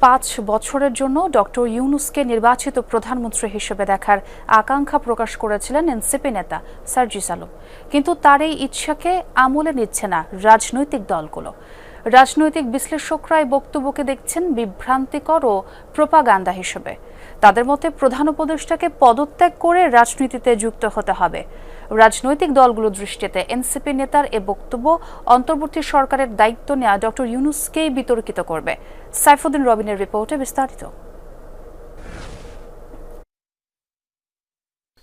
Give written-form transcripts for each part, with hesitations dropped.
5 বছরের জন্য ডক্টর ইউনূসকে নির্বাচিত প্রধানমন্ত্রী হিসেবে দেখার আকাঙ্ক্ষা প্রকাশ করেছিলেন এনসিপি নেতা সার্জিস আলম। কিন্তু তার এই ইচ্ছাকে আমলে নিচ্ছে না রাজনৈতিক দলগুলো। রাজনৈতিক বিশ্লেষকরা এই বক্তব্যকে দেখছেন বিভ্রান্তিকর ও প্রোপাগান্ডা হিসেবে। তাদের মতে প্রধান উপদেষ্টাকে পদত্যাগ করে রাজনীতিতে যুক্ত হতে হবে। রাজনৈতিক দলগুলোর দৃষ্টিতে এনসিপি নেতার এ বক্তব্য অন্তর্বর্তী সরকারের দায়িত্ব নেওয়া ডক্টর ইউনূসকেই বিতর্কিত করবে। সাইফুদ্দিন রবিনের রিপোর্টে বিস্তারিত।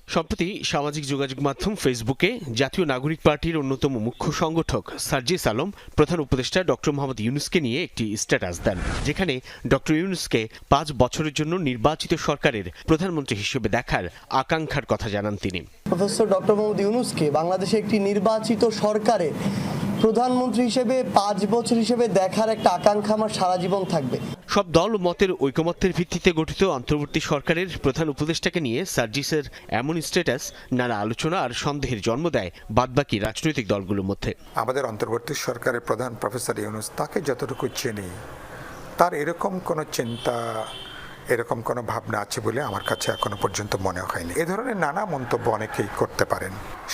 সম্প্রতি সামাজিক যোগাযোগ মাধ্যম ফেসবুকে জাতীয় নাগরিক পার্টির অন্যতম মুখ্য সংগঠক সার্জিস আলম প্রধান উপদেষ্টা ডক্টর মোহাম্মদ ইউনূসকে নিয়ে একটি স্ট্যাটাস দেন, যেখানে ডক্টর ইউনূসকে 5 বছরের জন্য নির্বাচিত সরকারের প্রধানমন্ত্রী হিসেবে দেখার আকাঙ্ক্ষার কথা জানান তিনি। প্রফেসর ডক্টর মোহাম্মদ ইউনূসকে বাংলাদেশে একটি নির্বাচিত সরকারে প্রধানমন্ত্রী হিসেবে 5 বছর হিসেবে দেখার একটা আকাঙ্ক্ষা আমার সারা জীবন থাকবে। সব দল ও মতের ঐকমত্যের ভিত্তিতে গঠিত অন্তর্বর্তী সরকারের প্রধান উপদেষ্টাকে নিয়ে সার্জিসের এমন স্ট্যাটাস নানা আলোচনা আর সন্দেহের জন্ম দেয় বাদবাকি রাজনৈতিক দলগুলোর মধ্যে। আমাদের অন্তর্বর্তী সরকারের প্রধান প্রফেসর ইউনূস, তাকে যতটুকু চিনি, তার এরকম কোনো চিন্তা, এরকম কোনো ভাবনা আছে বলে আমার কাছে এখনো পর্যন্ত মনে হয়নি। এ ধরনের নানা মন্তব্য অনেকেই করতে পারেন।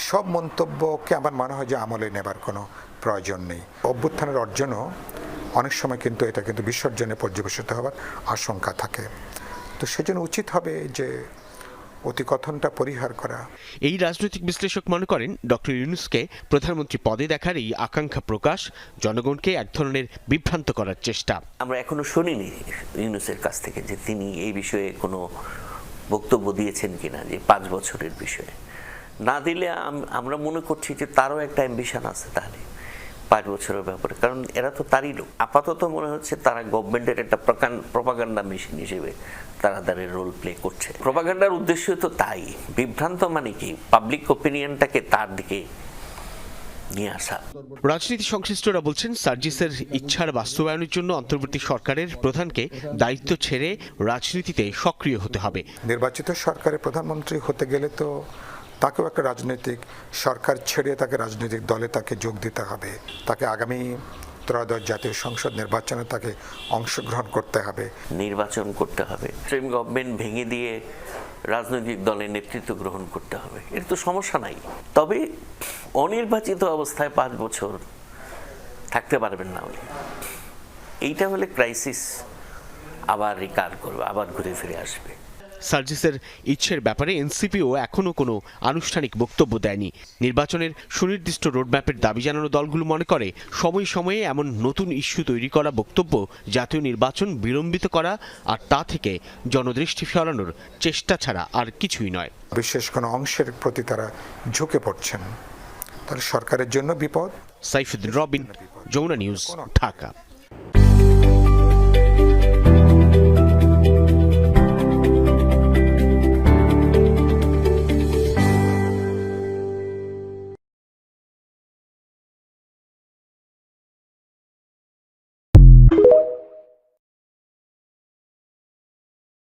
সব মন্তব্যকে আমার মনে হয় যে আমলে নেবার কোনো প্রয়োজন নেই। অভ্যুত্থানের অর্জনও অনেক সময় কিন্তু এটা কিন্তু বিসর্জনে পর্যবেসিত হওয়ার আশঙ্কা থাকে। তো সেজন্য উচিত হবে যে অতিকথনটা পরিহার করা। এই রাজনৈতিক বিশ্লেষক মনে করেন ডক্টর ইউনূসকে প্রধানমন্ত্রী পদে দেখার এই আকাঙ্ক্ষা প্রকাশ জনগণকে এক ধরনের বিভ্রান্ত করার চেষ্টা। আমরা এখনো শুনিনি ইউনূসের কাছ থেকে যে তিনি এই বিষয়ে কোনো বক্তব্য দিয়েছেন কিনা, যে 5 বছরের বিষয়ে। না দিলে আমরা মনে করছি যে তারও একটা অ্যাম্বিশন আছে তাহলে 5 বছরের ব্যাপারে, কারণ এরা তো তারই লোক। আপাতত মনে হচ্ছে তারা গভর্নমেন্টের একটা প্রপাগান্ডা মেশিন হিসেবে তারা তাদের রোল প্লে করছে। প্রপাগান্ডার উদ্দেশ্য তো তাই, বিভ্রান্ত মানে কি, পাবলিক ওপিনিয়নটাকে তার দিকে নিয়ে আসা। রাজনীতি সংশ্লিষ্টরা বলছেন সার্জিসের ইচ্ছার বাস্তবায়নের জন্য অন্তর্বর্তী সরকারের প্রধানকে দায়িত্ব ছেড়ে রাজনীতিতে সক্রিয় হতে হবে। নির্বাচিত সরকারের প্রধানমন্ত্রী হতে গেলে তো তাকেও একটা রাজনৈতিক সরকার ছেড়ে তাকে রাজনৈতিক দলে তাকে যোগ দিতে হবে। তাকে আগামী ত্রয়োদশ জাতীয় সংসদ নির্বাচনে তাকে অংশগ্রহণ করতে হবে, নির্বাচন করতে হবে, স্ট্রিম গভর্নমেন্ট ভেঙে দিয়ে রাজনৈতিক দলের নেতৃত্ব গ্রহণ করতে হবে। এর তো সমস্যা নাই। তবে অনির্বাচিত অবস্থায় 5 বছর থাকতে পারবেন না উনি। এইটা হলে ক্রাইসিস আবার রিকার করবে, আবার ঘুরে ফিরে আসবে। সার্জিসের ইচ্ছের ব্যাপারে এনসিপিও এখনো কোনো আনুষ্ঠানিক বক্তব্য দেয়নি। নির্বাচনের সুনির্দিষ্ট রোডম্যাপের দাবি জানানো দলগুলো মনে করে সময়ে সময়ে এমন নতুন ইস্যু তৈরি করা বক্তব্য জাতীয় নির্বাচন বিলম্বিত করা আর তা থেকে জনদৃষ্টি সরানোর চেষ্টা ছাড়া আর কিছুই নয়। বিশেষ কোনো অংশের প্রতি তারা ঝুঁকে পড়ছেন, তাহলে সরকারের জন্য বিপদ। সাইফুদ্দিন রবিন, যমুনা নিউজ, ঢাকা।